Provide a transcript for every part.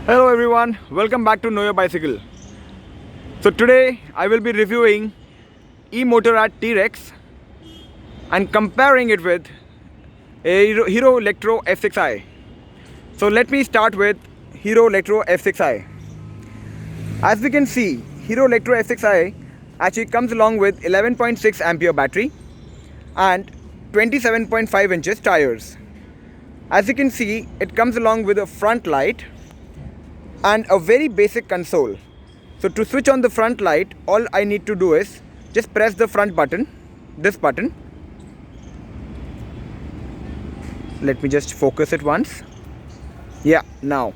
Hello everyone, welcome back to Know Your Bicycle. So today I will be reviewing e-Motorrad T-Rex and comparing it with a Hero Electro F6i. So let me start with Hero Electro F6i. As we can see, Hero Electro F6i actually comes along with 11.6 ampere battery and 27.5 inches tires. As you can see, it comes along with a front light and a very basic console. So to switch on the front light, all I need to do is just press the front button, this button. Let me just focus it once. Yeah, now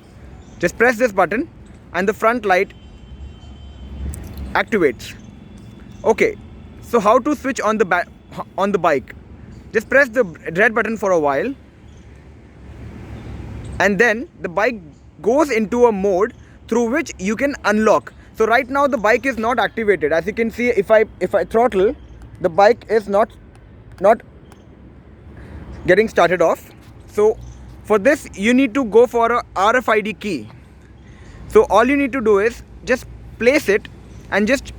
just press this button and the front light activates. Okay, so how to switch on the bike? Just press the red button for a while and then the bike goes into a mode through which you can unlock. So right now the bike is not activated. As you can see, if I throttle, the bike is not getting started off. So for this you need to go for a RFID key. So all you need to do is just place it and just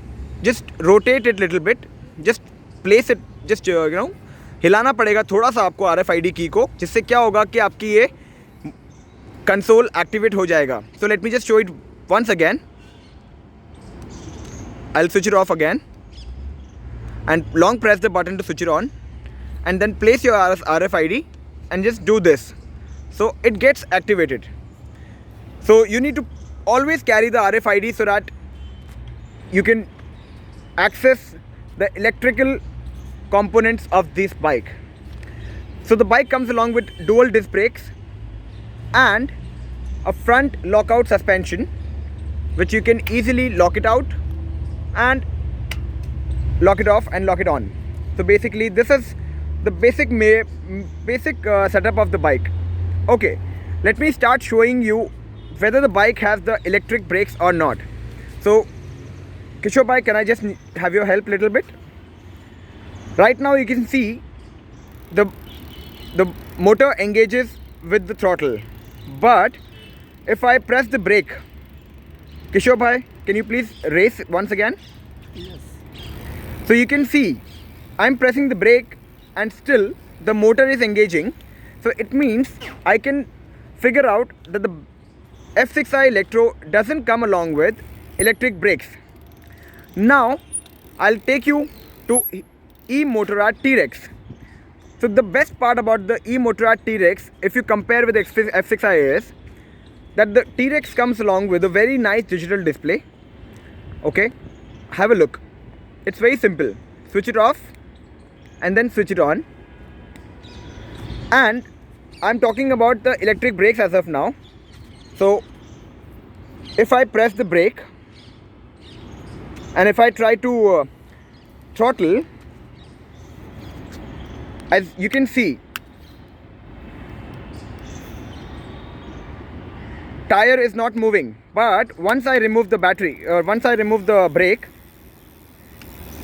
rotate it little bit. Just place it, just हिलाना पड़ेगा थोड़ा सा आपको RFID की को, जिससे क्या होगा कि आपकी ये कंसोल एक्टिवेट हो जाएगा. So let me just show it once again. I'll switch it off again and long press the button to switch it on and then place your RFID and just do this. So it gets activated. So you need to always carry the RFID so that you can access the electrical components of this bike. So the bike comes along with dual disc brakes and a front lockout suspension, which you can easily lock it out and lock it off and lock it on. So basically this is the basic setup of the bike. Okay, let me start showing you whether the bike has the electric brakes or not. So Kishore bhai, can I just have your help little bit? Right now you can see the motor engages with the throttle, but if I press the brake, Kishore bhai, can you please race once again? Yes. So you can see I'm pressing the brake and still the motor is engaging. So it means I can figure out that the F6i Electro doesn't come along with electric brakes. Now I'll take you to e-Motorrad T-Rex. So the best part about the e-Motorrad T-Rex, if you compare with the F6i, is that the T-Rex comes along with a very nice digital display. Okay, have a look. It's very simple. Switch it off and then switch it on. And I'm talking about the electric brakes as of now. So if I press the brake and if I try to throttle, as you can see, tire is not moving, but once I remove the battery, once I remove the brake,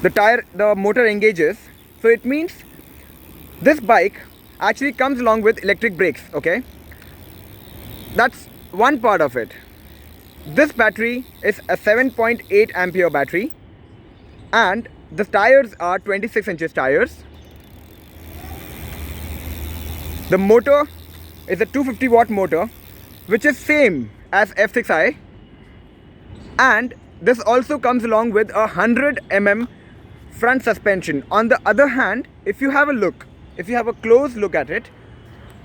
the motor engages. So it means this bike actually comes along with electric brakes. Okay, that's one part of it. This battery is a 7.8 ampere battery and the tires are 26 inches tires. The motor is a 250 watt motor, which is same as F6i, and this also comes along with a 100 mm front suspension. On the other hand, if you have a close look at it,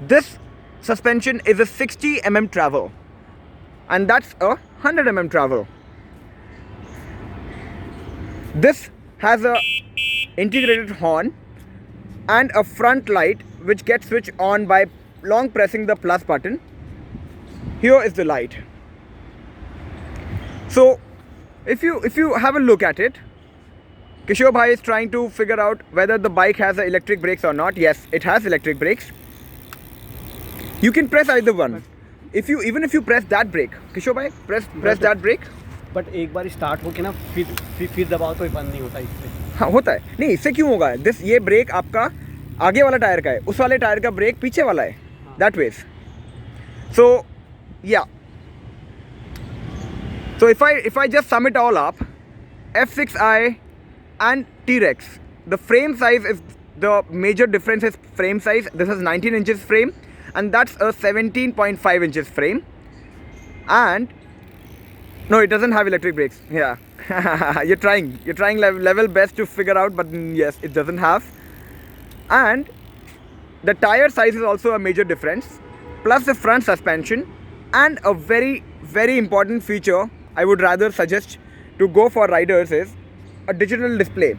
this suspension is a 60 mm travel and that's a 100 mm travel. This has a integrated horn and a front light which gets switched on by long pressing the plus button. Here is the light. So if you have a look at it, Kishore bhai is trying to figure out whether the bike has electric brakes or not. Yes, it has electric brakes. You can press either one. Even if you press that brake, Kishore bhai, press that brake. But एक बार start होके ना फिर दबाओ तो बंद नहीं होता इससे. हाँ होता है. नहीं, इससे क्यों होगा? ये ब्रेक आपका आगे वाला टायर का है, उस वाले टायर का ब्रेक पीछे वाला है. That veg. सो या So if I just sum it all up, F6i and T-Rex, the frame size is the major difference is frame size. This is 19 inches frame and that's a 17.5 inches frame. And no, it doesn't have electric brakes. Yeah, you're trying level best to figure out, but yes, it doesn't have. And the tire size is also a major difference, plus the front suspension, and a very important feature I would rather suggest to go for riders is a digital display,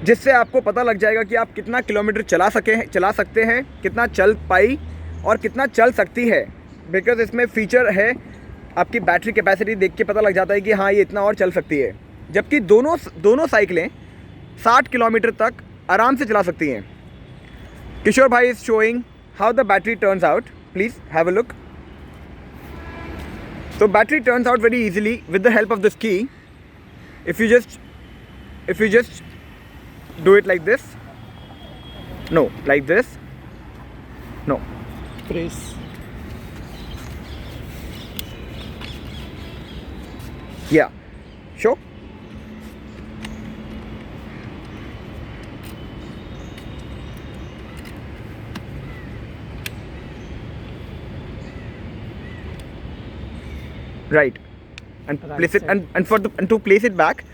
जिससे आपको पता लग जाएगा कि आप कितना kilometre चला सकते हैं, कितना चल पाई और कितना चल सकती है। बिकॉज इसमें फीचर है, आपकी बैटरी कैपेसिटी देख के पता लग जाता है कि हाँ ये इतना और चल सकती है, जबकि दोनों साइकिलें 60 किलोमीटर तक आराम से चला सकती हैं। किशोर भाई is showing how the battery turns out, please have a look. So battery turns out very easily with the help of this key. If you just do it like this, no, like this, no, Press. yeah, sure. Right, and place it, and to place it back,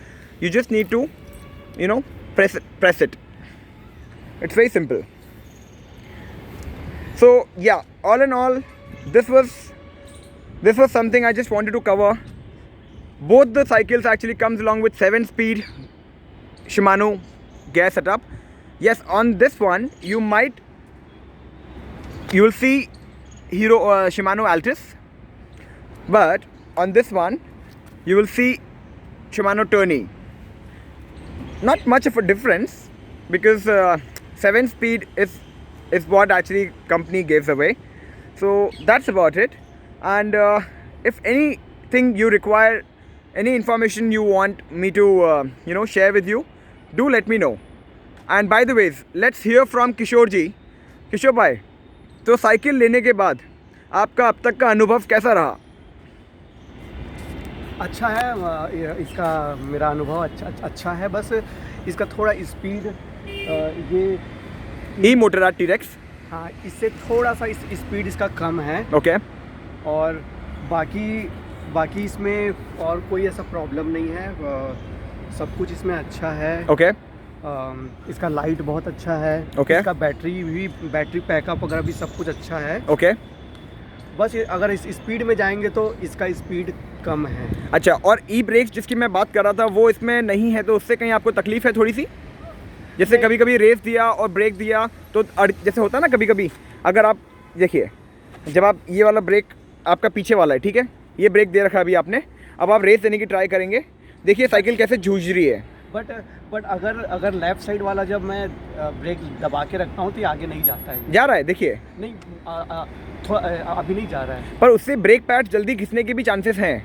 you just need to, press it. It's very simple. So yeah, all in all, this was something I just wanted to cover. Both the cycles actually comes along with 7-speed Shimano gear setup. Yes, on this one you will see Shimano Altis, but on this one you will see Shimano Tourney. Not much of a difference, because 7-speed is what actually company gives away. So that's about it. And if anything you require, any information you want me to share with you, do let me know. And by the way, let's hear from Kishore ji. Kishore bhai, तो cycle लेने के बाद आपका अब तक का अनुभव कैसा रहा? अच्छा है, इसका मेरा अनुभव अच्छा है। बस इसका थोड़ा स्पीड, ये E-Motorrad T-Rex, हाँ, इससे थोड़ा सा स्पीड इसका कम है। ओके। और बाकी इसमें और कोई ऐसा प्रॉब्लम नहीं है, सब कुछ इसमें अच्छा है। ओके। इसका लाइट बहुत अच्छा है। ओके। इसका बैटरी पैकअप वगैरह भी सब कुछ अच्छा है। ओके। बस अगर इस स्पीड में जाएंगे तो इसका स्पीड कम है। अच्छा, और ई ब्रेक्स जिसकी मैं बात कर रहा था वो इसमें नहीं है, तो उससे कहीं आपको तकलीफ है थोड़ी सी? जैसे कभी कभी रेस दिया और ब्रेक दिया तो जैसे होता है ना, कभी कभी अगर आप देखिए, जब आप ये वाला ब्रेक आपका पीछे वाला है, ठीक है, ये ब्रेक दे रखा है अभी आपने, अब आप रेस देने की ट्राई करेंगे, देखिए साइकिल कैसे जूझ रही है। बट अगर लेफ्ट साइड वाला जब मैं ब्रेक दबा के रखता हूँ तो ये आगे नहीं जाता है। जा रहा है, देखिए नहीं, अभी नहीं जा रहा है, पर उससे ब्रेक पैड जल्दी घिसने के भी चांसेस हैं।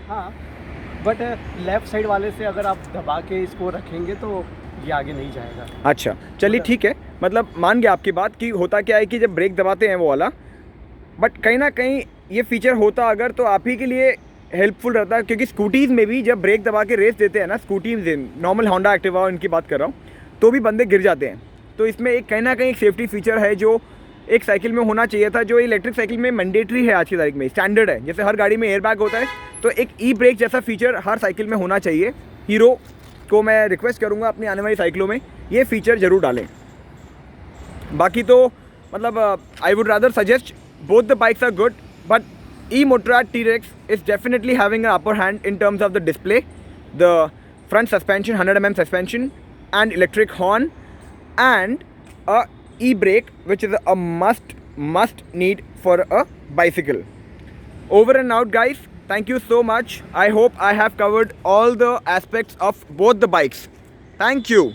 हाँ, बट लेफ्ट साइड वाले से अगर आप दबा के इसको रखेंगे तो ये आगे नहीं जाएगा। अच्छा, चलिए ठीक है, मतलब मान गया आपकी बात कि होता क्या है कि जब ब्रेक दबाते हैं वो वाला, बट कहीं ना कहीं ये फीचर होता अगर तो आप ही के लिए हेल्पफुल रहता है, क्योंकि स्कूटीज़ में भी जब ब्रेक दबा के रेस देते हैं ना, स्कूटीज़ नॉर्मल होंडा एक्टिवा इनकी बात कर रहा हूँ, तो भी बंदे गिर जाते हैं। तो इसमें एक कहीं ना कहीं एक सेफ्टी फीचर है जो एक साइकिल में होना चाहिए था, जो इलेक्ट्रिक साइकिल में मैंडेटरी है आज की तारीख में, स्टैंडर्ड है। जैसे हर गाड़ी में एयर बैग होता है, तो एक ई ब्रेक जैसा फीचर हर साइकिल में होना चाहिए। हीरो को मैं रिक्वेस्ट करूँगा अपनी आने वाली साइकिलों में ये फीचर ज़रूर डालें। बाकी तो मतलब I would rather suggest both the bikes are good, but E-Motorrad T-Rex is definitely having an upper hand in terms of the display, the front suspension, 100mm suspension, and electric horn, and a e-brake, which is a must need for a bicycle. Over and out, guys. Thank you so much. I hope I have covered all the aspects of both the bikes. Thank you.